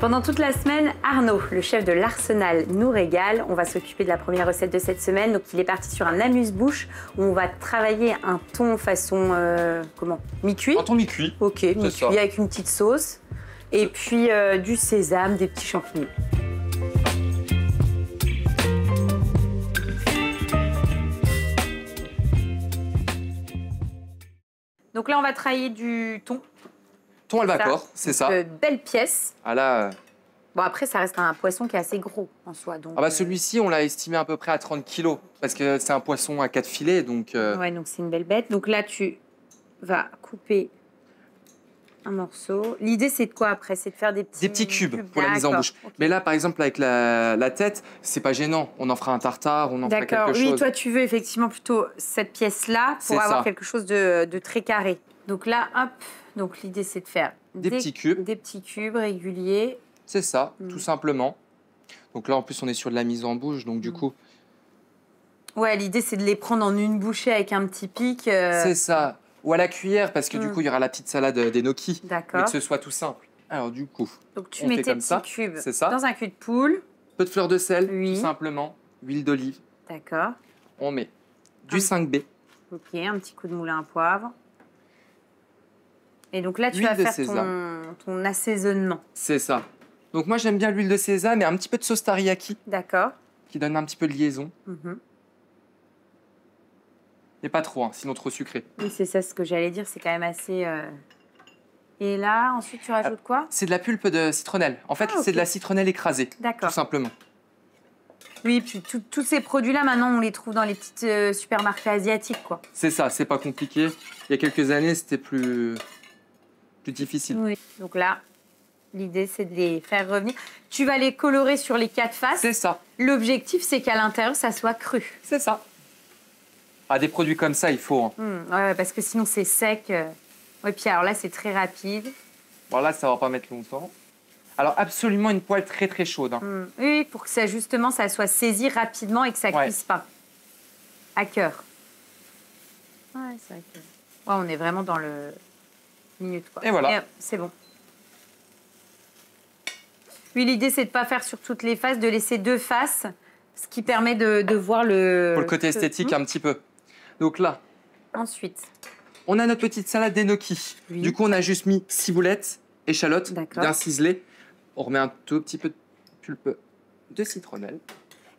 Pendant toute la semaine, Arnaud, le chef de l'Arsenal, nous régale. On va s'occuper de la première recette de cette semaine. Donc, il est parti sur un amuse-bouche où on va travailler un thon façon, comment? Mi-cuit? Un thon mi-cuit. Ok, mi-cuit avec une petite sauce. Et puis du sésame, des petits champignons. Donc là, on va travailler du thon. Thon albacore, c'est ça. Belle pièce. Ah là... Bon, après, ça reste un poisson qui est assez gros en soi. Donc, ah bah celui-ci, on l'a estimé à peu près à 30 kilos. Parce que c'est un poisson à 4 filets, donc... Ouais, donc c'est une belle bête. Donc là, tu vas couper un morceau. L'idée, c'est de quoi après? C'est de faire des petits cubes pour la mise en bouche. Okay. Mais là, par exemple, avec la tête, c'est pas gênant. On en fera un tartare, on en fera quelque chose. Oui, toi, tu veux effectivement plutôt cette pièce-là pour avoir quelque chose de très carré. Donc là, hop. Donc l'idée, c'est de faire des petits cubes. Des petits cubes réguliers. C'est ça, tout simplement. Donc là, en plus, on est sur de la mise en bouche, donc du coup... Ouais, l'idée, c'est de les prendre en une bouchée avec un petit pic. C'est ça. Ou à la cuillère, parce que du coup, il y aura la petite salade des gnocchis. D'accord. Mais que ce soit tout simple. Alors du coup, donc tu mets tes petits cubes ça. Dans un cul de poule. Peu de fleur de sel, tout simplement. Huile d'olive. D'accord. On met du 5B. Ok, un petit coup de moulin à poivre. Et donc là, tu vas faire ton assaisonnement. C'est ça. Donc moi, j'aime bien l'huile de sésame et un petit peu de sauce teriyaki. D'accord. Qui donne un petit peu de liaison. Mais pas trop, hein, sinon trop sucré. Oui, c'est ça ce que j'allais dire, c'est quand même assez... Et là, ensuite, tu rajoutes quoi? C'est de la pulpe de citronnelle. En fait, c'est de la citronnelle écrasée. D'accord. Tout simplement. Oui, puis tous ces produits-là, maintenant, on les trouve dans les petites supermarchés asiatiques, quoi. C'est ça, c'est pas compliqué. Il y a quelques années, c'était plus difficile. Oui, donc là... L'idée, c'est de les faire revenir. Tu vas les colorer sur les 4 faces. C'est ça. L'objectif, c'est qu'à l'intérieur, ça soit cru. C'est ça. Ah, des produits comme ça, il faut. Hein. Ouais, parce que sinon, c'est sec. Ouais, puis alors là, c'est très rapide. Bon, là, ça va pas mettre longtemps. Alors, absolument une poêle très, très chaude. Hein. Oui, pour que ça, justement, ça soit saisi rapidement et que ça cuise pas. À cœur. Ouais, c'est vrai que... Ouais, on est vraiment dans le minute, quoi. Et voilà. C'est bon. Oui, l'idée, c'est de ne pas faire sur toutes les faces, de laisser 2 faces, ce qui permet de voir le... Pour le côté esthétique, un petit peu. Donc là... Ensuite... On a notre petite salade des gnocchis. Oui. Du coup, on a juste mis ciboulettes, échalotes, bien ciselées. On remet un tout petit peu de pulpe de citronnelle.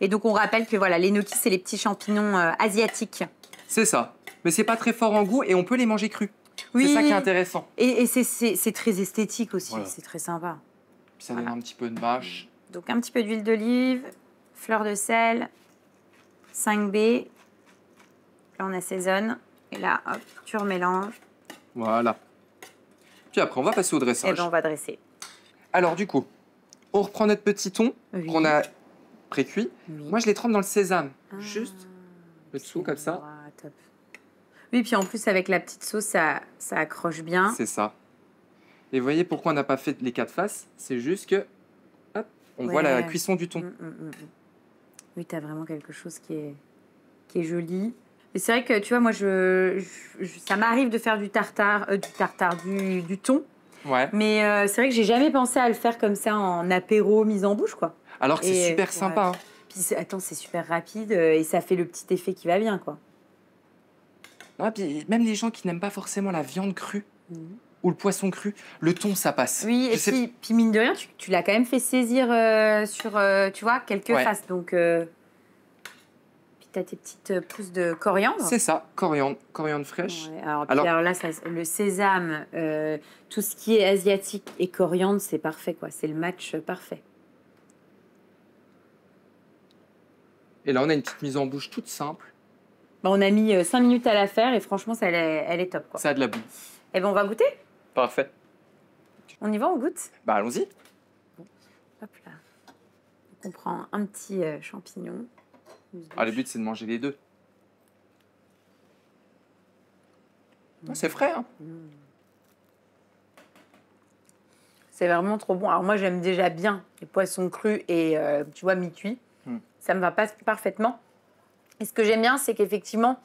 Et donc, on rappelle que voilà, les gnocchis, c'est les petits champignons asiatiques. C'est ça. Mais c'est pas très fort en goût et on peut les manger crus. Oui. C'est ça qui est intéressant. Et c'est très esthétique aussi, c'est très sympa. Ça donne un petit peu de mâche. Donc un petit peu d'huile d'olive, fleur de sel, 5B. Là, on assaisonne. Et là, hop, tu remélanges. Voilà. Puis après, on va passer au dressage. Et bien, on va dresser. Alors du coup, on reprend notre petit thon qu'on a pré-cuit. Moi, je les trempe dans le sésame. Juste le dessous, comme ça. Top. Oui, puis en plus, avec la petite sauce, ça accroche bien. C'est ça. Et vous voyez pourquoi on n'a pas fait les 4 faces? C'est juste que, hop, on voit la cuisson du thon. Oui, tu as vraiment quelque chose qui est joli. Et c'est vrai que, tu vois, moi, ça m'arrive de faire du thon. Ouais. Mais c'est vrai que j'ai jamais pensé à le faire comme ça en apéro, mise en bouche, quoi. Alors que c'est super sympa. Hein. Puis, attends, c'est super rapide et ça fait le petit effet qui va bien, quoi. Non, puis même les gens qui n'aiment pas forcément la viande crue, ou le poisson cru, le thon, ça passe. Oui, et puis mine de rien, tu l'as quand même fait saisir sur, tu vois, quelques faces. Donc, puis tu as tes petites pousses de coriandre. C'est ça, coriandre fraîche. Ouais, alors là, le sésame, tout ce qui est asiatique et coriandre, c'est parfait, quoi. C'est le match parfait. Et là, on a une petite mise en bouche toute simple. Bah, on a mis 5 minutes à la faire et franchement, elle est top, quoi. Ça a de la boue. Eh bien, on va goûter? Parfait. On y va, on goûte? Bah, allons-y. Bon. Hop là. Donc, on prend un petit champignon. Ah, le but, c'est de manger les deux. C'est frais, hein? C'est vraiment trop bon. Alors, moi, j'aime déjà bien les poissons crus et, tu vois, mi-cuit. Ça me va pas parfaitement. Et ce que j'aime bien, c'est qu'effectivement,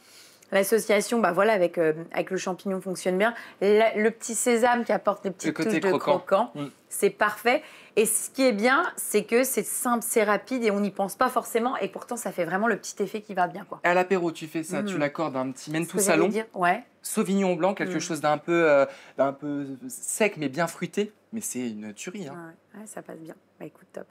L'association, bah voilà, avec le champignon fonctionne bien. Le petit sésame qui apporte des petites touches de croquant, c'est parfait. Et ce qui est bien, c'est que c'est simple, c'est rapide et on n'y pense pas forcément. Et pourtant, ça fait vraiment le petit effet qui va bien, quoi. À l'apéro, tu fais ça, tu l'accordes un petit mène tout salon. Ouais. Sauvignon blanc, quelque chose d'un peu sec mais bien fruité. Mais c'est une tuerie. Hein. Ouais, ça passe bien. Bah écoute, top.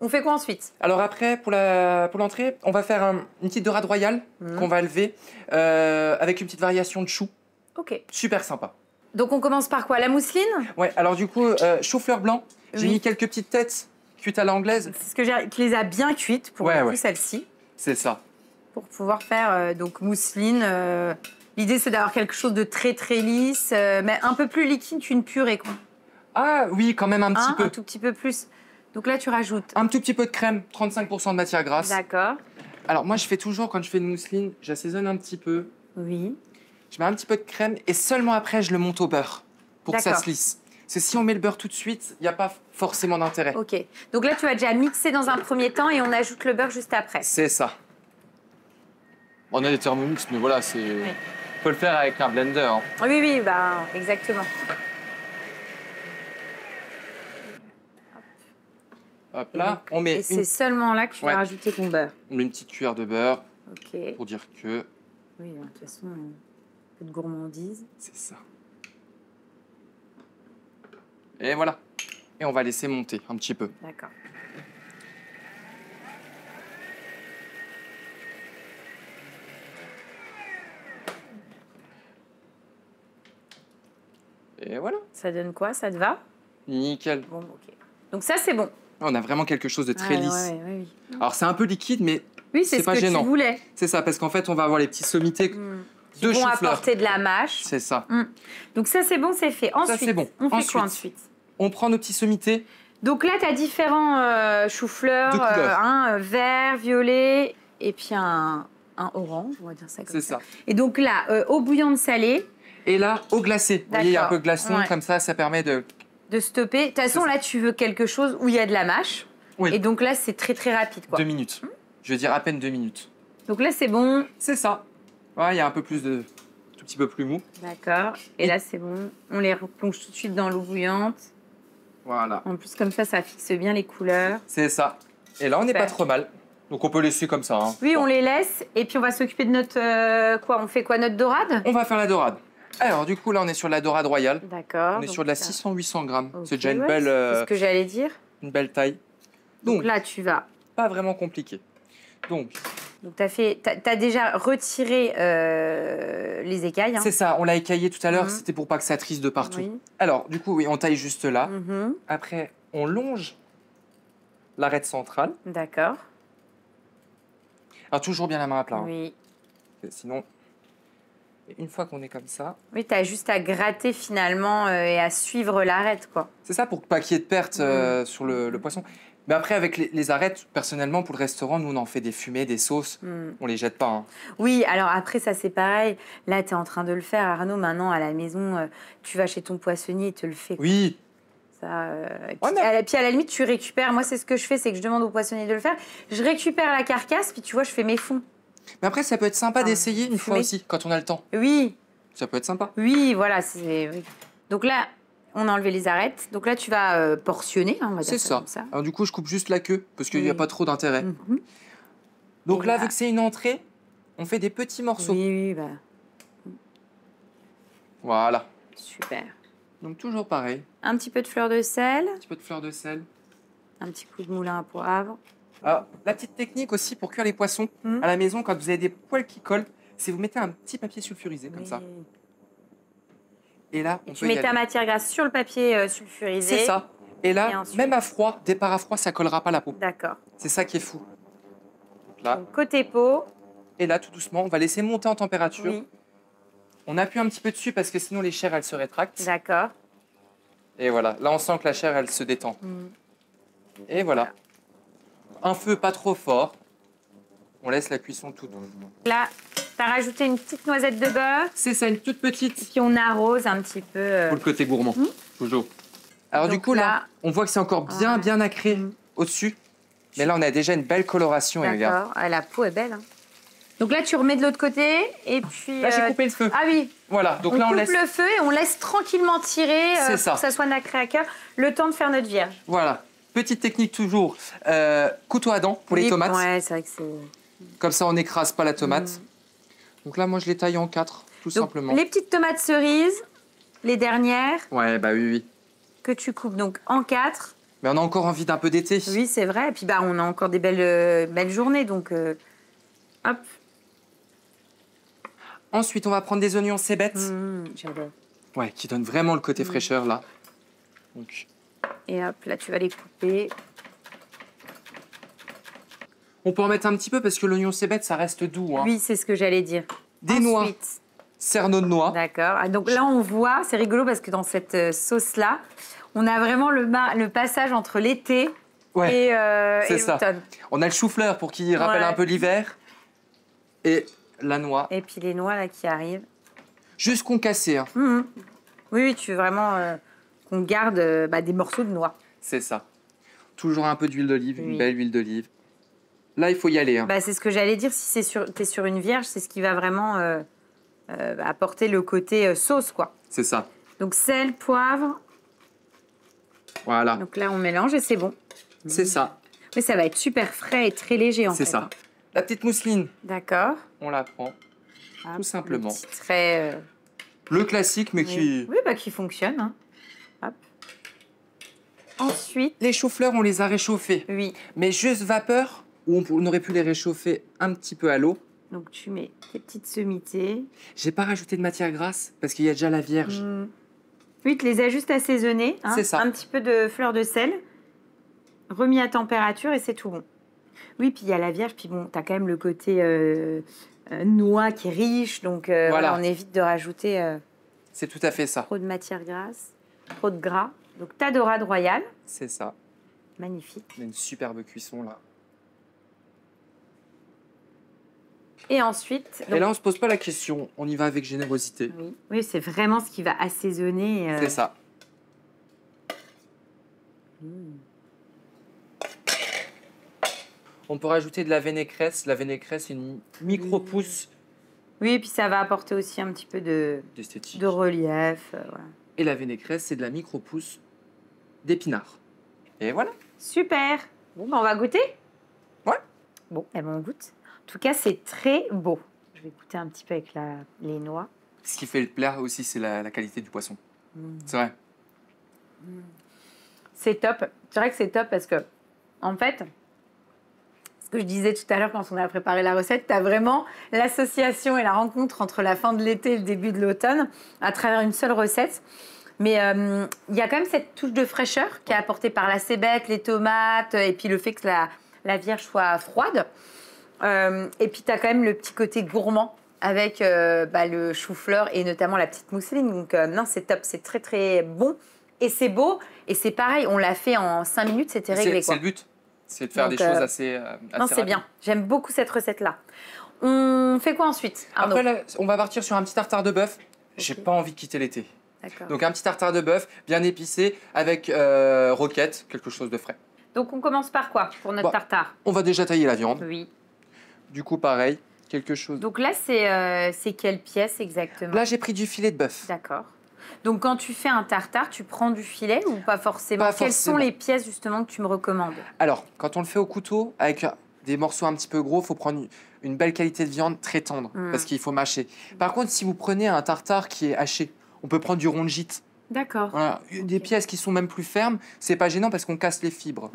On fait quoi ensuite? Alors après, pour l'entrée, on va faire une petite dorade royale qu'on va lever avec une petite variation de chou. Ok. Super sympa. Donc on commence par quoi? La mousseline? Ouais, alors du coup, chou-fleur blanc. J'ai mis quelques petites têtes cuites à l'anglaise. C'est ce que j'ai, qui les a bien cuites pour celle-ci. C'est ça. Pour pouvoir faire donc mousseline. L'idée c'est d'avoir quelque chose de très très lisse, mais un peu plus liquide qu'une purée, quoi. Ah oui, quand même un petit peu. Un tout petit peu plus. Donc là tu rajoutes un tout petit peu de crème, 35% de matière grasse. D'accord. Alors moi je fais toujours, quand je fais une mousseline, j'assaisonne un petit peu. Oui. Je mets un petit peu de crème et seulement après je le monte au beurre pour que ça se lisse. Parce que si on met le beurre tout de suite, il n'y a pas forcément d'intérêt. Ok. Donc là tu vas déjà mixer dans un premier temps et on ajoute le beurre juste après. C'est ça. On a des Thermomix, mais voilà, c'est... Oui. On peut le faire avec un blender. Hein. Oui, oui, bah exactement. Hop là, on met. Et c'est seulement là que tu vas rajouter ton beurre. On met une petite cuillère de beurre. Ok. Pour dire que. Oui, de toute façon, un peu de gourmandise. C'est ça. Et voilà. Et on va laisser monter un petit peu. D'accord. Et voilà. Ça donne quoi? Ça te va? Nickel. Bon, ok. Donc ça, c'est bon. On a vraiment quelque chose de très lisse. Oui. Alors, c'est un peu liquide, mais c'est pas gênant. Tu voulais. C'est ça, parce qu'en fait, on va avoir les petits sommités de chou-fleur. Qui vont apporter de la mâche. C'est ça. Donc ça, c'est bon, c'est fait. Ensuite, ça, c'est bon. On fait quoi ensuite? On prend nos petits sommités. Donc là, tu as différents choux-fleurs. Un vert, violet, et puis un orange, on va dire ça comme ça. C'est ça. Et donc là, eau bouillante salée. Et là, eau glacée. Vous voyez, il y a un peu de glaçon, comme ça permet de stopper. De toute façon, là, tu veux quelque chose où il y a de la mâche. Oui. Et donc là, c'est très, très rapide, quoi. 2 minutes. Je veux dire à peine 2 minutes. Donc là, c'est bon. C'est ça. Ouais, il y a un peu plus de... tout petit peu plus mou. D'accord. Et là, c'est bon. On les replonge tout de suite dans l'eau bouillante. Voilà. En plus, comme ça fixe bien les couleurs. C'est ça. Et là, on n'est pas trop mal. Donc, on peut laisser comme ça. Hein. Oui, on les laisse. Et puis, on va s'occuper de notre... quoi? On fait quoi? Notre dorade? On va faire la dorade. Alors, du coup, là, on est sur la dorade royale. D'accord. On est sur de la 600-800 grammes. Okay, c'est déjà une belle... c'est ce que j'allais dire. Une belle taille. Donc là, tu vas... Pas vraiment compliqué. Donc t'as déjà retiré les écailles. Hein. C'est ça, on l'a écaillé tout à l'heure, c'était pour pas que ça trisse de partout. Oui. Alors, du coup, oui, on taille juste là. Après, on longe l'arête centrale. D'accord. Alors, toujours bien la main à plat. Oui. Hein. Sinon, une fois qu'on est comme ça... Oui, t'as juste à gratter finalement et à suivre l'arête, quoi. C'est ça, pour pas qu'il y ait de perte sur le poisson. Mais après, avec les arêtes, personnellement, pour le restaurant, nous, on en fait des fumées, des sauces. On les jette pas. Hein. Oui, alors après, ça, c'est pareil. Là, tu es en train de le faire, Arnaud. Maintenant, à la maison, tu vas chez ton poissonnier, il te le fait. Quoi. Oui. Ça, puis à la limite, tu récupères. Moi, c'est ce que je fais, c'est que je demande au poissonnier de le faire. Je récupère la carcasse, puis tu vois, je fais mes fonds. Mais après, ça peut être sympa d'essayer une fois aussi, quand on a le temps. Oui. Ça peut être sympa. Oui, voilà. Oui. Donc là... On a enlevé les arêtes. Donc là, tu vas portionner, hein, on va dire ça comme ça. Alors du coup, je coupe juste la queue, parce qu'il n'y a pas trop d'intérêt. Donc là, vu que c'est une entrée, on fait des petits morceaux. Oui, bah... Voilà. Super. Donc toujours pareil. Un petit peu de fleur de sel. Un petit peu de fleur de sel. Un petit coup de moulin à poivre. Alors, la petite technique aussi pour cuire les poissons, à la maison, quand vous avez des poils qui collent, c'est vous mettez un petit papier sulfurisé, comme ça. Et là, tu mets ta matière grasse sur le papier sulfurisé. C'est ça. Et là, même à froid, départ à froid, ça collera pas la peau. D'accord. C'est ça qui est fou. Donc là. Donc, côté peau. Et là, tout doucement, on va laisser monter en température. Oui. On appuie un petit peu dessus parce que sinon les chairs, elles se rétractent. D'accord. Et voilà. Là, on sent que la chair, elle se détend. Et voilà. Un feu pas trop fort. On laisse la cuisson tout douce. Là, tu as rajouté une petite noisette de beurre. C'est ça, une toute petite. Et puis on arrose un petit peu. Pour le côté gourmand, toujours. Alors donc du coup, là, on voit que c'est encore bien nacré au-dessus. Mais là, on a déjà une belle coloration. D'accord, la peau est belle. Hein. Donc là, tu remets de l'autre côté et puis... Là, j'ai coupé le feu. Ah oui. Voilà, donc là, on laisse... coupe le feu et on laisse tranquillement tirer pour que ça soit nacré à cœur, le temps de faire notre vierge. Voilà. Petite technique toujours, couteau à dents pour les tomates. Ouais, c'est vrai que c'est... Comme ça, on n'écrase pas la tomate. Donc là, moi, je les taille en 4, tout simplement. Les petites tomates cerises, les dernières. Ouais, bah oui. Que tu coupes donc en 4. Mais on a encore envie d'un peu d'été. Oui, c'est vrai. Et puis, bah, on a encore des belles journées, donc... hop. Ensuite, on va prendre des oignons cébettes. J'adore. Ouais, qui donnent vraiment le côté fraîcheur, là. Donc... Et hop, là, tu vas les couper. On peut en mettre un petit peu parce que l'oignon cébette, ça reste doux. Hein. Oui, c'est ce que j'allais dire. Des noix. Cerneau de noix. D'accord. Donc là, on voit, c'est rigolo parce que dans cette sauce-là, on a vraiment le passage entre l'été et l'automne. On a le chou-fleur pour qu'il rappelle un peu l'hiver. Et la noix. Et puis les noix là qui arrivent. Juste concassées. Hein. Oui, tu veux vraiment qu'on garde des morceaux de noix. C'est ça. Toujours un peu d'huile d'olive, une belle huile d'olive. Là, il faut y aller. Hein. C'est ce que j'allais dire. Si t'es sur une vierge, c'est ce qui va vraiment apporter le côté sauce, quoi. C'est ça. Donc sel, poivre. Voilà. Donc là, on mélange et c'est bon. C'est ça. Mais ça va être super frais et très léger en fait. C'est ça. La petite mousseline. D'accord. On la prend. Tout simplement. Le petit trait. Le classique, mais qui... Oui, qui fonctionne. Hein. Hop. Ensuite... Les choux-fleurs, on les a réchauffés. Oui. Mais juste vapeur, ou on aurait pu les réchauffer un petit peu à l'eau. Donc tu mets tes petites sommités. J'ai pas rajouté de matière grasse, parce qu'il y a déjà la vierge. Oui, tu les as juste assaisonnés. Hein. C'est ça. Un petit peu de fleur de sel, remis à température et c'est tout bon. Oui, puis il y a la vierge, puis bon, tu as quand même le côté noix qui est riche, donc voilà, on évite de rajouter... c'est tout à fait ça. Trop de matière grasse, trop de gras. Donc ta dorade royale. C'est ça. Magnifique. On a une superbe cuisson là. Et ensuite... Et là, on se pose pas la question, on y va avec générosité. Oui, c'est vraiment ce qui va assaisonner. C'est ça. On peut rajouter de la vinaigrette. La vinaigrette, c'est une micro-pousse. Oui, et puis ça va apporter aussi un petit peu d'esthétique, de relief. Voilà. Et la vinaigrette, c'est de la micro-pousse d'épinards. Et voilà. Super. Bon, on va goûter. Ouais. Bon, on goûte. En tout cas, c'est très beau. Je vais goûter un petit peu avec les noix. Ce qui fait le plat aussi, c'est la qualité du poisson. C'est vrai. C'est top. C'est vrai que c'est top parce que, en fait, ce que je disais tout à l'heure quand on a préparé la recette, tu as vraiment l'association et la rencontre entre la fin de l'été et le début de l'automne à travers une seule recette. Mais il y a quand même cette touche de fraîcheur qui est apportée par la cébette, les tomates et puis le fait que la vierge soit froide. Et puis, tu as quand même le petit côté gourmand avec le chou-fleur et notamment la petite mousseline. Donc, non, c'est top. C'est très, très bon. Et c'est beau. Et c'est pareil, on l'a fait en 5 minutes, c'était réglé. C'est le but. C'est de faire des choses assez non, c'est bien. J'aime beaucoup cette recette-là. On fait quoi ensuite, Arnaud? Après, là, on va partir sur un petit tartare de bœuf. J'ai pas envie de quitter l'été. Donc, un petit tartare de bœuf bien épicé avec roquette, quelque chose de frais. Donc, on commence par quoi pour notre tartare? On va déjà tailler la viande. Oui. Du coup, pareil, quelque chose. Donc là, c'est quelle pièce exactement? Là, j'ai pris du filet de bœuf. D'accord. Donc, quand tu fais un tartare, tu prends du filet ou pas forcément? Quelles sont les pièces justement que tu me recommandes? Alors, quand on le fait au couteau, avec des morceaux un petit peu gros, il faut prendre une belle qualité de viande très tendre parce qu'il faut mâcher. Par contre, si vous prenez un tartare qui est haché, on peut prendre du rond de gîte. D'accord. Voilà. Des pièces qui sont même plus fermes, c'est pas gênant parce qu'on casse les fibres.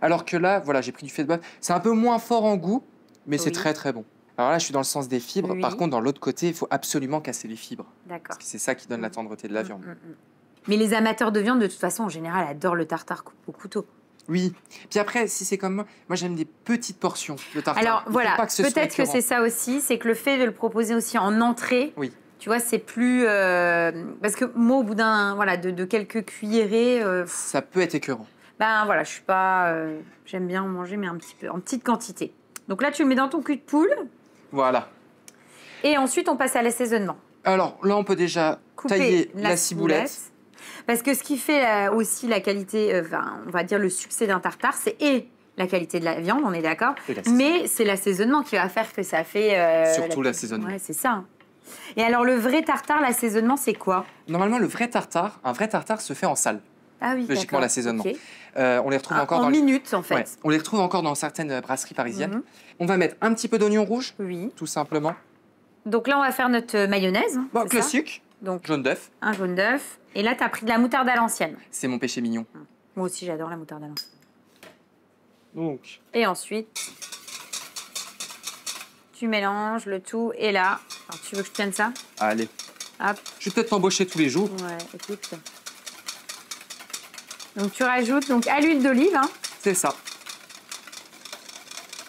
Alors que là, voilà, j'ai pris du filet de bœuf. C'est un peu moins fort en goût, mais c'est très très bon. Alors là, je suis dans le sens des fibres. Par contre, dans l'autre côté, il faut absolument casser les fibres. D'accord. Parce que c'est ça qui donne la tendreté de la viande. Mais les amateurs de viande, de toute façon, en général, adorent le tartare au couteau. Oui. Puis après, si c'est comme moi j'aime des petites portions de tartare. Alors voilà, peut-être que c'est ça aussi, c'est que le fait de le proposer aussi en entrée, tu vois, c'est plus... parce que moi, au bout de quelques cuillerées... ça peut être écœurant. Ben voilà, je suis pas... j'aime bien en manger, mais un petit peu, en petite quantité. Donc là, tu le mets dans ton cul de poule. Voilà. Et ensuite, on passe à l'assaisonnement. Alors là, on peut déjà tailler la ciboulette. Parce que ce qui fait aussi la qualité, on va dire le succès d'un tartare, c'est et la qualité de la viande, on est d'accord. Mais c'est l'assaisonnement qui va faire que ça fait... Surtout l'assaisonnement. Ouais, c'est ça. Et alors, le vrai tartare, l'assaisonnement, c'est quoi? Normalement, un vrai tartare se fait en salle. Ah oui, logiquement, l'assaisonnement. Okay. On les retrouve encore en minutes, en fait. Ouais, on les retrouve encore dans certaines brasseries parisiennes. On va mettre un petit peu d'oignon rouge, tout simplement. Donc là, on va faire notre mayonnaise. Bon, classique. Donc, jaune d'œuf. Un jaune d'œuf. Et là, tu as pris de la moutarde à l'ancienne. C'est mon péché mignon. Moi aussi, j'adore la moutarde à l'ancienne. Donc. Et ensuite, tu mélanges le tout. Et là, alors, tu veux que je tienne ça? Allez. Hop. Je vais peut-être t'embaucher tous les jours. Ouais, écoute. Donc, tu rajoutes donc, à l'huile d'olive. Hein. C'est ça.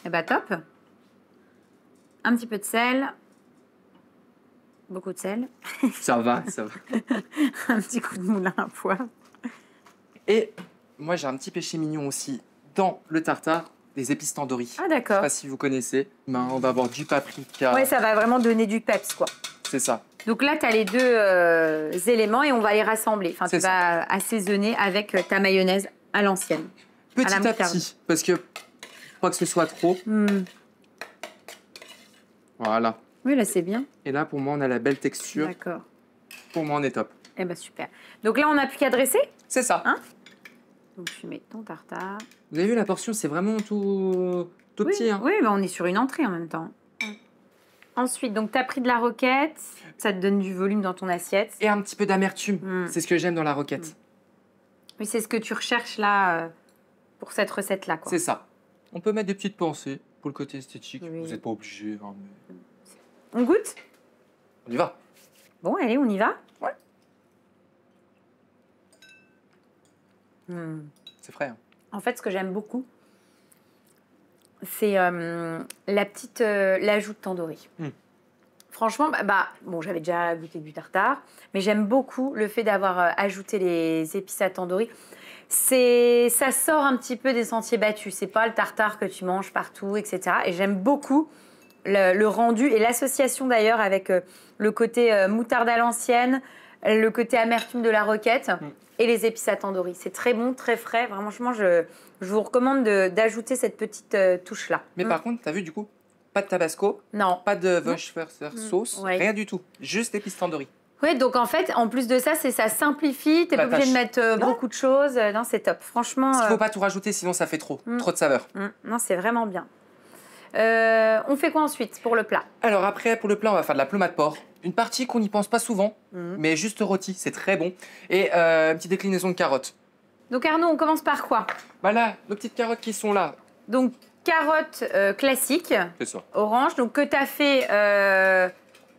Et bah, top. Un petit peu de sel. Beaucoup de sel. Ça va, ça va. Un petit coup de moulin à poivre. Et moi, j'ai un petit péché mignon aussi dans le tartare, des épices tandoori. Ah, d'accord. Je sais pas si vous connaissez. Ben, on va avoir du paprika. Ouais, ça va vraiment donner du peps, quoi. C'est ça. Donc là, tu as les deux éléments et on va les rassembler. Enfin, tu vas assaisonner avec ta mayonnaise à l'ancienne. Petit à petit, parce que pas que ce soit trop. Voilà. Oui, là, c'est bien. Et là, pour moi, on a la belle texture. D'accord. Pour moi, on est top. Eh bien, super. Donc là, on n'a plus qu'à dresser. C'est ça. Hein? Donc, tu mets ton tartare. Vous avez vu, la portion, c'est vraiment tout petit. Hein. Oui, mais on est sur une entrée en même temps. Ensuite, donc, tu as pris de la roquette. Ça te donne du volume dans ton assiette. Et un petit peu d'amertume. C'est ce que j'aime dans la roquette. Oui, c'est ce que tu recherches là pour cette recette-là. C'est ça. On peut mettre des petites pensées pour le côté esthétique. Vous n'êtes pas obligé. Hein, mais... On goûte? On y va. Bon, allez, on y va? Ouais. C'est frais. Hein. En fait, ce que j'aime beaucoup, c'est l'ajout de tandoori. Franchement, bon, j'avais déjà goûté du tartare, mais j'aime beaucoup le fait d'avoir ajouté les épices à tandoori. Ça sort un petit peu des sentiers battus. C'est pas le tartare que tu manges partout, etc. Et j'aime beaucoup le rendu et l'association d'ailleurs avec le côté moutarde à l'ancienne, le côté amertume de la roquette et les épices à tandoori. C'est très bon, très frais. Vraiment, je vous recommande d'ajouter cette petite touche-là. Mais par contre, tu as vu du coup, pas de tabasco, non, pas de Worcestershire sauce, rien du tout. Juste épices tandoori. Oui, donc en fait, en plus de ça, ça simplifie. Tu n'es pas obligé de mettre beaucoup de choses. Non, c'est top. Franchement. Il ne faut pas tout rajouter, sinon ça fait trop de saveur. Non, c'est vraiment bien. On fait quoi ensuite pour le plat? Alors après, pour le plat, on va faire de la plomade porc. Une partie qu'on n'y pense pas souvent, mais juste rôti, c'est très bon. Et une petite déclinaison de carottes. Donc Arnaud, on commence par quoi? Bah là, nos petites carottes qui sont là. Donc carottes classiques, orange, donc que tu as fait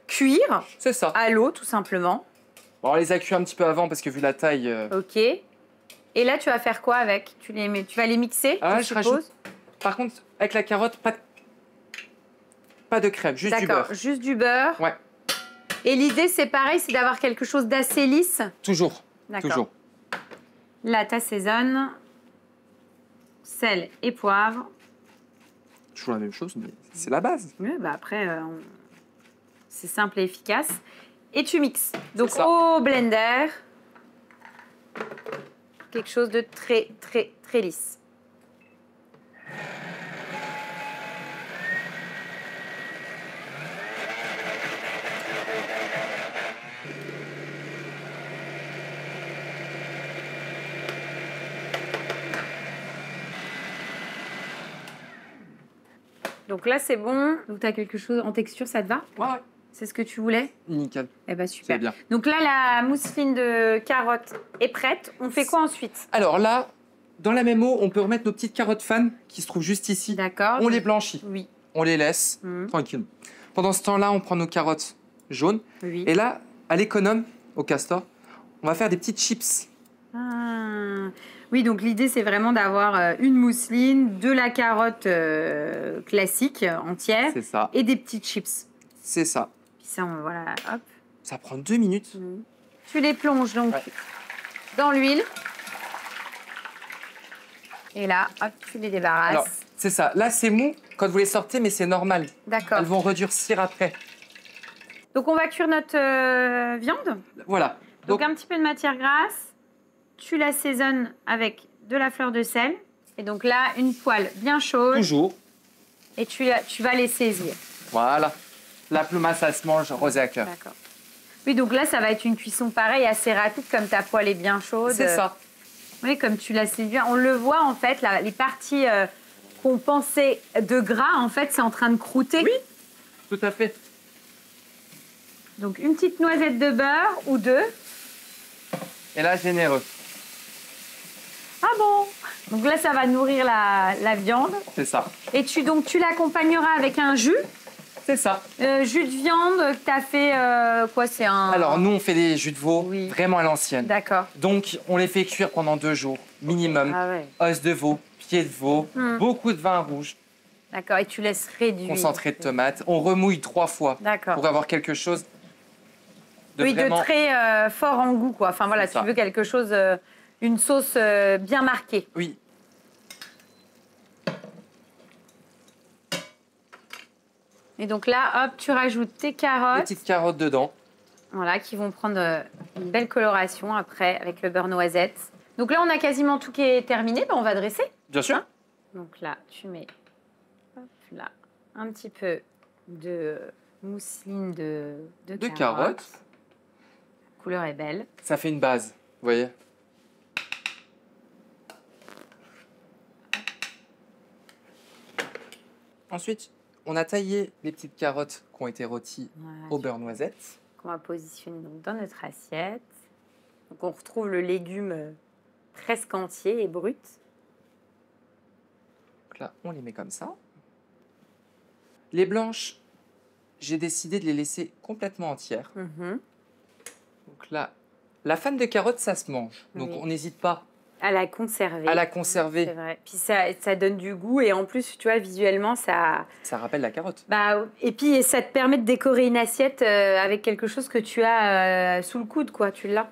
cuire. C'est ça. À l'eau, tout simplement. Bon, on les a cuits un petit peu avant parce que vu la taille... Ok. Et là, tu vas faire quoi avec? Tu vas les mixer, je suppose. Rajoute. Par contre, avec la carotte, pas de crème, juste du beurre. D'accord, juste du beurre. Ouais. Et l'idée, c'est pareil, c'est d'avoir quelque chose d'assez lisse. Toujours. D'accord. Toujours. Là, tu assaisonnes. Sel et poivre. Toujours la même chose, mais c'est la base. Oui, après, c'est simple et efficace. Et tu mixes. Donc, au blender, quelque chose de très, très, très lisse. Donc là, c'est bon. Donc, tu as quelque chose en texture, ça te va? Ouais. C'est ce que tu voulais? Nickel. Eh bien, super. Bien. Donc là, la mousseline de carottes est prête. On fait quoi ensuite? Alors là, dans la même eau, on peut remettre nos petites carottes fan qui se trouvent juste ici. D'accord. On les blanchit. Oui. On les laisse tranquille. Pendant ce temps-là, on prend nos carottes jaunes. Oui. Et là, à l'économe, au Castor, on va faire des petites chips. Oui, donc l'idée, c'est vraiment d'avoir une mousseline, de la carotte classique, entière. C'est ça. Et des petites chips. C'est ça. Puis ça, voilà, hop. Ça prend 2 minutes. Tu les plonges donc dans l'huile. Et là, hop, tu les débarrasses. Alors, c'est ça. Là, c'est mou quand vous les sortez, mais c'est normal. D'accord. Elles vont redurcir après. Donc, on va cuire notre viande. Voilà. Donc, un petit peu de matière grasse. Tu l'assaisonnes avec de la fleur de sel Et donc là, une poêle bien chaude. Toujours. Et tu vas les saisir. Voilà. La plouma, ça se mange rosé à cœur. D'accord. Oui, donc là, ça va être une cuisson pareille, assez rapide, comme ta poêle est bien chaude. C'est ça. Oui, comme tu l'as saisi bien. On le voit, en fait, là, les parties qu'on pensait de gras, en fait, c'est en train de croûter. Oui, tout à fait. Donc, une petite noisette de beurre ou deux. Et là, généreux. Ah bon? Donc là, ça va nourrir la viande. C'est ça. Et tu l'accompagneras avec un jus. C'est ça. Jus de viande que tu as fait, quoi, c'est un... Alors, nous, on fait des jus de veau vraiment à l'ancienne. D'accord. Donc, on les fait cuire pendant 2 jours, minimum. Ah ouais. Os de veau, pied de veau, beaucoup de vin rouge. D'accord, et tu laisses réduire. Concentré de tomate. On remouille 3 fois pour avoir quelque chose de vraiment... de très fort en goût, quoi. Enfin, voilà, tu veux quelque chose, une sauce bien marquée. Oui. Et donc là, hop, tu rajoutes tes carottes. Des petites carottes dedans. Voilà, qui vont prendre une belle coloration après avec le beurre noisette. Donc là, on a quasiment tout qui est terminé. Ben, on va dresser. Bien sûr. Donc là, tu mets là, un petit peu de mousseline de carottes. La couleur est belle. Ça fait une base, vous voyez. Ensuite, on a taillé les petites carottes qui ont été rôties au beurre noisette. Qu'on va positionner donc dans notre assiette. Donc on retrouve le légume presque entier et brut. Donc là, on les met comme ça. Les blanches, j'ai décidé de les laisser complètement entières. Donc là, la fan de carotte, ça se mange. Donc on n'hésite pas à la conserver. À la conserver. C'est vrai. Puis ça donne du goût et en plus, tu vois, visuellement, ça... Ça rappelle la carotte. Bah, et puis, ça te permet de décorer une assiette avec quelque chose que tu as sous le coude, quoi. Tu l'as.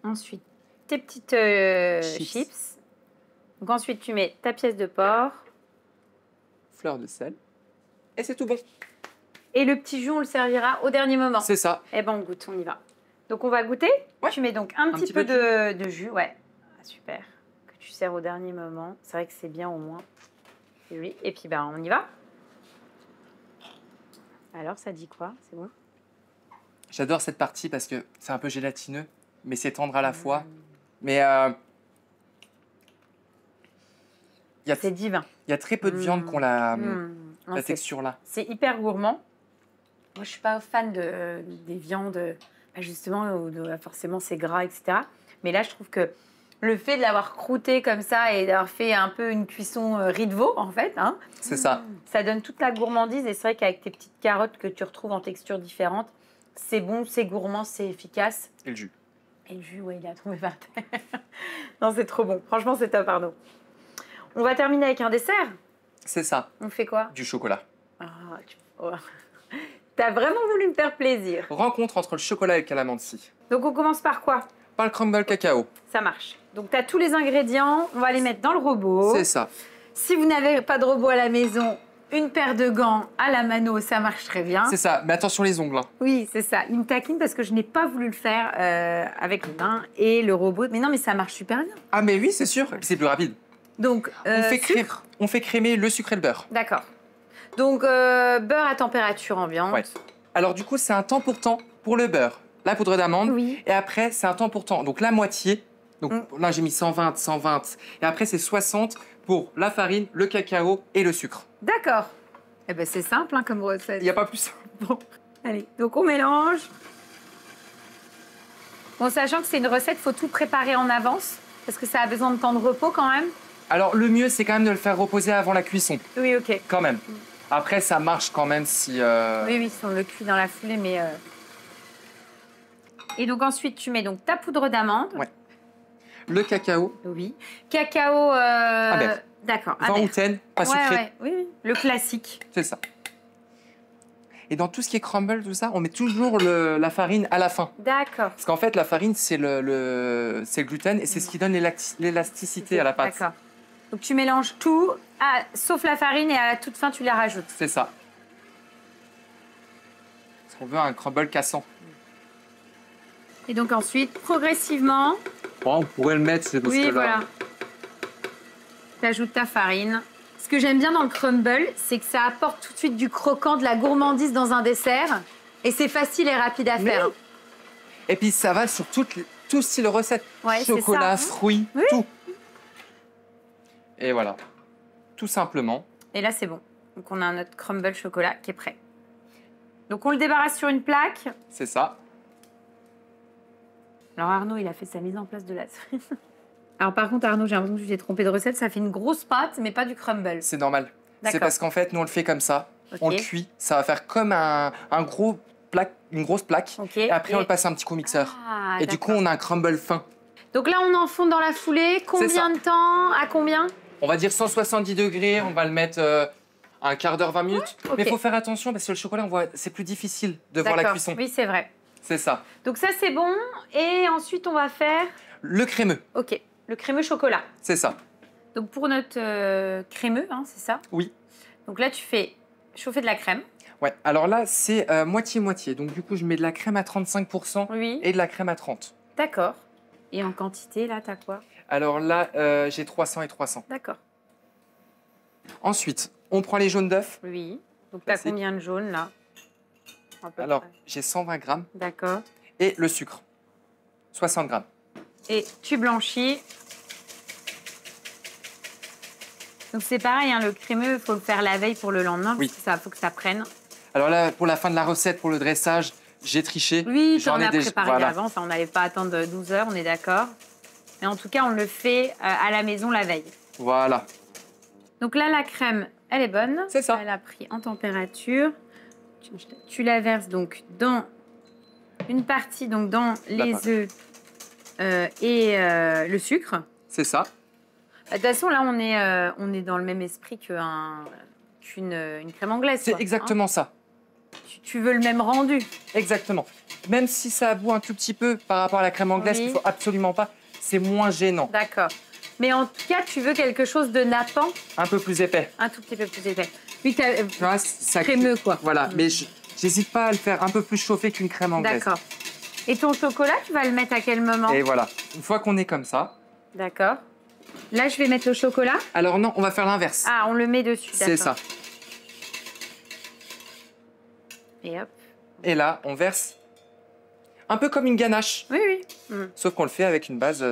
Ensuite, tes petites chips. Donc ensuite, tu mets ta pièce de porc. Fleur de sel. Et c'est tout bon. Et le petit jus, on le servira au dernier moment. C'est ça. Eh ben, on goûte, on y va. Donc, on va goûter. Ouais. Tu mets donc un petit peu de jus, ouais. Ah, super. Que tu sers au dernier moment. C'est vrai que c'est bien au moins. Et oui. Et puis, ben, on y va. Alors, ça dit quoi? C'est bon? J'adore cette partie parce que c'est un peu gélatineux, mais c'est tendre à la fois. Mais c'est divin. Il y a très peu de viande qu'on la texture là. C'est hyper gourmand. Moi, je suis pas fan des viandes, justement, où forcément c'est gras, etc. Mais là, je trouve que le fait de l'avoir croûté comme ça et d'avoir fait un peu une cuisson riz de veau, en fait, hein, c'est ça. Ça donne toute la gourmandise. Et c'est vrai qu'avec tes petites carottes que tu retrouves en textures différentes, c'est bon, c'est gourmand, c'est efficace. Et le jus. Et le jus, ouais, il a tombé par terre. Non, c'est trop bon. Franchement, c'est top, Arnaud. On va terminer avec un dessert. C'est ça. On fait quoi? Du chocolat. Ah, T'as vraiment voulu me faire plaisir. Rencontre entre le chocolat et le calamansi. Donc, on commence par quoi? Par le crumble cacao. Ça marche. Donc, tu as tous les ingrédients. On va les mettre dans le robot. C'est ça. Si vous n'avez pas de robot à la maison, une paire de gants à la mano, ça marche très bien. C'est ça. Mais attention les ongles. Hein. Oui, c'est ça. Il me taquine parce que je n'ai pas voulu le faire avec les mains et le robot. Mais non, mais ça marche super bien. Ah, mais oui, c'est sûr. Et puis c'est plus rapide. Donc, on fait crémer le sucre et le beurre. D'accord. Donc, beurre à température ambiante. Ouais. Alors, du coup, c'est un temps pour temps pour le beurre. La poudre d'amande. Oui. Et après, c'est un temps pour temps. Donc, la moitié. Donc, là, j'ai mis 120, 120. Et après, c'est 60 pour la farine, le cacao et le sucre. D'accord. Eh ben, c'est simple hein, comme recette. Il n'y a pas plus simple. Bon, allez. Donc, on mélange. Bon, sachant que c'est une recette, il faut tout préparer en avance. Parce que ça a besoin de temps de repos quand même. Alors, le mieux, c'est quand même de le faire reposer avant la cuisson. Oui, ok. Quand même. Après, ça marche quand même si... Oui, si on le cuit dans la foulée, mais... Et donc, ensuite, tu mets donc ta poudre d'amande. Ouais. Le cacao. Oui. Cacao... Amer. D'accord. Vin ou tenne, pas sucré. Ouais. Oui. Le classique. C'est ça. Et dans tout ce qui est crumble, tout ça, on met toujours la farine à la fin. D'accord. Parce qu'en fait, la farine, c'est le gluten et c'est ce qui donne l'élasticité à la pâte. D'accord. Donc, tu mélanges tout, sauf la farine, et à la toute fin, tu la rajoutes. C'est ça. Parce qu'on veut un crumble cassant. Et donc, ensuite, progressivement... Bon, on pourrait le mettre, c'est parce que là... voilà. Tu ajoutes ta farine. Ce que j'aime bien dans le crumble, c'est que ça apporte tout de suite du croquant, de la gourmandise dans un dessert. Et c'est facile et rapide à faire. Et puis ça va sur tout style recette. Ouais, chocolat, fruits, tout. Et voilà, tout simplement. Et là, c'est bon. Donc on a notre crumble chocolat qui est prêt. Donc on le débarrasse sur une plaque. C'est ça. Alors Arnaud, il a fait sa mise en place de la cerise. Alors par contre, Arnaud, j'ai l'impression que tu t'es trompé de recette. Ça fait une grosse pâte, mais pas du crumble. C'est normal. C'est parce qu'en fait, nous, on le fait comme ça. Okay. On le cuit. Ça va faire comme une grosse plaque. Okay. Et après, on le passe un petit coup au mixeur. Et du coup, on a un crumble fin. Donc là, on enfonce dans la foulée. Combien de temps? À combien? On va dire 170 degrés. On va le mettre un quart d'heure, 20 minutes. Mais il faut faire attention parce que le chocolat, c'est plus difficile de voir la cuisson. Oui, c'est vrai. C'est ça. Donc ça, c'est bon. Et ensuite, on va faire... Le crémeux. Ok. Le crémeux chocolat. C'est ça. Donc pour notre crémeux, hein, c'est ça? Oui. Donc là, tu fais chauffer de la crème. Ouais. Alors là, c'est moitié-moitié. Donc du coup, je mets de la crème à 35% et de la crème à 30%. D'accord. Et en quantité, là, t'as quoi? Alors là, j'ai 300 et 300. D'accord. Ensuite, on prend les jaunes d'œufs. Oui. Donc t'as combien de jaunes, là? Alors, j'ai 120 grammes. D'accord. Et le sucre, 60 grammes. Et tu blanchis. Donc c'est pareil, hein, le crémeux, il faut le faire la veille pour le lendemain, parce que ça faut que ça prenne. Alors là, pour la fin de la recette, pour le dressage, j'ai triché. Oui, j'en ai préparé avant, enfin, on n'allait pas attendre 12 heures, on est d'accord. Mais en tout cas, on le fait à la maison la veille. Voilà. Donc là, la crème, elle est bonne. C'est ça. Elle a pris en température. Tu la verses donc dans une partie, donc dans les œufs et le sucre. C'est ça. De toute façon, là, on est dans le même esprit qu'une crème anglaise. C'est exactement ça. Tu veux le même rendu. Exactement. Même si ça aboue un tout petit peu par rapport à la crème anglaise, il ne faut absolument pas. C'est moins gênant. D'accord. Mais en tout cas, tu veux quelque chose de nappant. Un peu plus épais. Un tout petit peu plus épais. Oui, ça crémeux, quoi. Voilà, mais j'hésite pas à le faire un peu plus chauffer qu'une crème anglaise. D'accord. Et ton chocolat, tu vas le mettre à quel moment? Et voilà. Une fois qu'on est comme ça. D'accord. Là, je vais mettre le chocolat. Alors non, on va faire l'inverse. Ah, on le met dessus, d'accord. C'est ça. Et hop. Et là, on verse un peu comme une ganache. Oui, oui. Sauf qu'on le fait avec une base,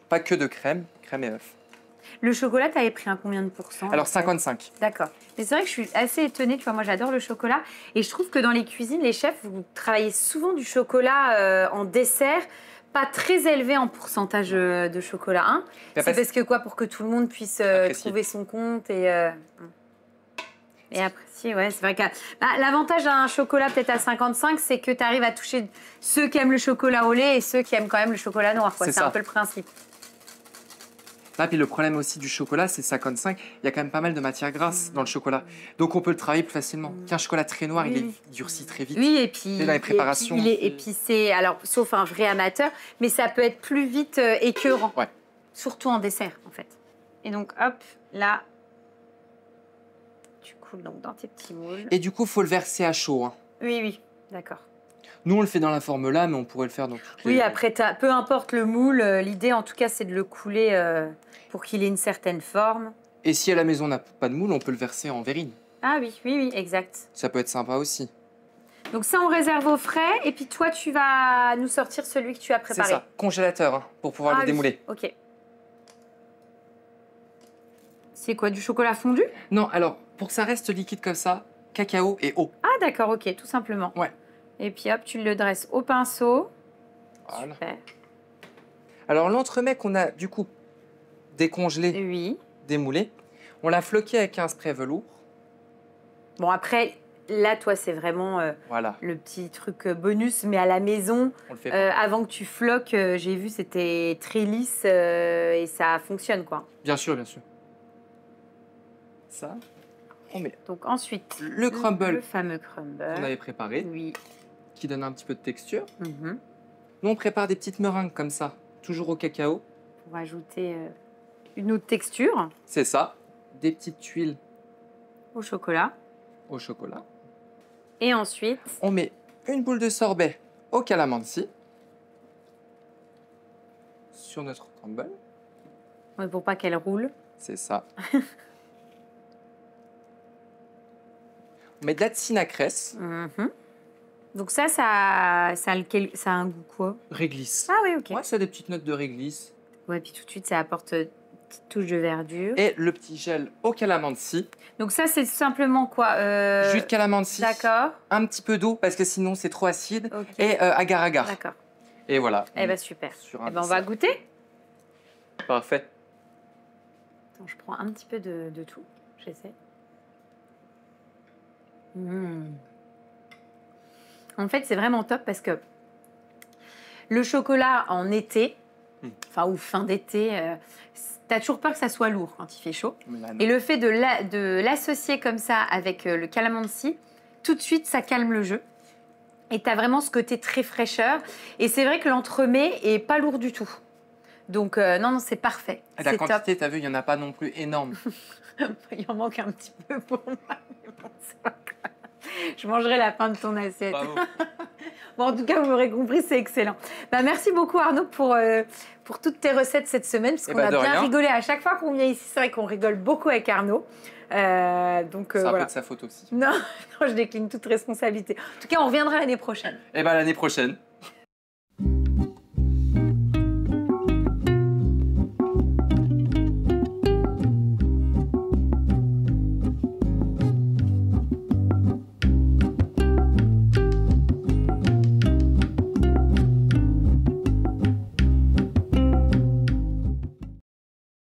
pas que de crème et œuf. Le chocolat, tu avais pris un combien de pourcents? Alors 55. D'accord. Mais c'est vrai que je suis assez étonnée, tu vois, moi j'adore le chocolat. Et je trouve que dans les cuisines, les chefs, vous travaillez souvent du chocolat en dessert, pas très élevé en pourcentage de chocolat. Hein. C'est parce que quoi? Pour que tout le monde puisse trouver son compte et apprécier. Ouais, c'est vrai que l'avantage d'un chocolat peut-être à 55, c'est que tu arrives à toucher ceux qui aiment le chocolat au lait et ceux qui aiment quand même le chocolat noir. C'est un peu le principe. Ah, puis le problème aussi du chocolat, c'est 55. Il y a quand même pas mal de matière grasse dans le chocolat. Donc on peut le travailler plus facilement. Qu'un chocolat très noir, il durcit très vite. Oui, et puis dans les préparations. Il est épicé, alors sauf un vrai amateur, mais ça peut être plus vite écœurant. Ouais. Surtout en dessert, en fait. Et donc, hop, là, tu coules donc dans tes petits moules. Et du coup, il faut le verser à chaud. Hein. Oui, oui, d'accord. Nous, on le fait dans la forme là, mais on pourrait le faire dans toutes les... Oui, après, peu importe le moule, l'idée, en tout cas, c'est de le couler pour qu'il ait une certaine forme. Et si à la maison, on n'a pas de moule, on peut le verser en verrine. Ah oui, oui, oui, exact. Ça peut être sympa aussi. Donc ça, on réserve au frais. Et puis toi, tu vas nous sortir celui que tu as préparé. C'est ça, congélateur, hein, pour pouvoir le démouler. Ok. C'est quoi, du chocolat fondu? Non, alors, pour que ça reste liquide comme ça, cacao et eau. Ah d'accord, ok, tout simplement. Ouais. Et puis hop, tu le dresses au pinceau. Voilà. Super. Alors l'entremet qu'on a du coup décongelé, démoulé, on l'a floqué avec un spray velours. Bon après, là toi c'est vraiment le petit truc bonus, mais à la maison, on le fait avant que tu floques, j'ai vu c'était très lisse et ça fonctionne quoi. Bien sûr, bien sûr. Ça, on met. Donc ensuite, le crumble, le fameux crumble qu'on avait préparé, qui donne un petit peu de texture. Nous on prépare des petites meringues comme ça, toujours au cacao. Pour ajouter une autre texture. C'est ça, des petites tuiles au chocolat. Au chocolat. Et ensuite, on met une boule de sorbet au calamansi sur notre crumble. Pour pas qu'elle roule. C'est ça. On met de la tsinacresse. Donc ça a un goût quoi? Réglisse. Ah oui, ok. Ouais, ça a des petites notes de réglisse. Ouais, puis tout de suite, ça apporte une petite touche de verdure. Et le petit gel au calamansi. Donc ça, c'est simplement quoi? Jus de calamansi. D'accord. Un petit peu d'eau, parce que sinon, c'est trop acide. Okay. Et agar-agar. D'accord. Et voilà. Eh bien, super. Eh ben, on va goûter. Parfait. Attends, je prends un petit peu de tout. J'essaie. En fait, c'est vraiment top parce que le chocolat en été, enfin, ou fin d'été, t'as toujours peur que ça soit lourd quand il fait chaud. Et le fait de l'associer comme ça avec le calamansi, tout de suite, ça calme le jeu. Et t'as vraiment ce côté très fraîcheur. Et c'est vrai que l'entremets est pas lourd du tout. Donc, non, c'est parfait. Et la quantité, t'as vu, il n'y en a pas non plus énorme. Il en manque un petit peu pour moi. Mais bon, c'est pas grave. Je mangerai la fin de ton assiette. Bravo. Bon, en tout cas, vous m'aurez compris, c'est excellent. Bah, merci beaucoup, Arnaud, pour toutes tes recettes cette semaine, parce qu'on a bien rigolé à chaque fois qu'on vient ici. C'est vrai qu'on rigole beaucoup avec Arnaud. C'est un voilà. peu de sa faute aussi. Non, je décline toute responsabilité. En tout cas, on reviendra l'année prochaine. Et bien, l'année prochaine.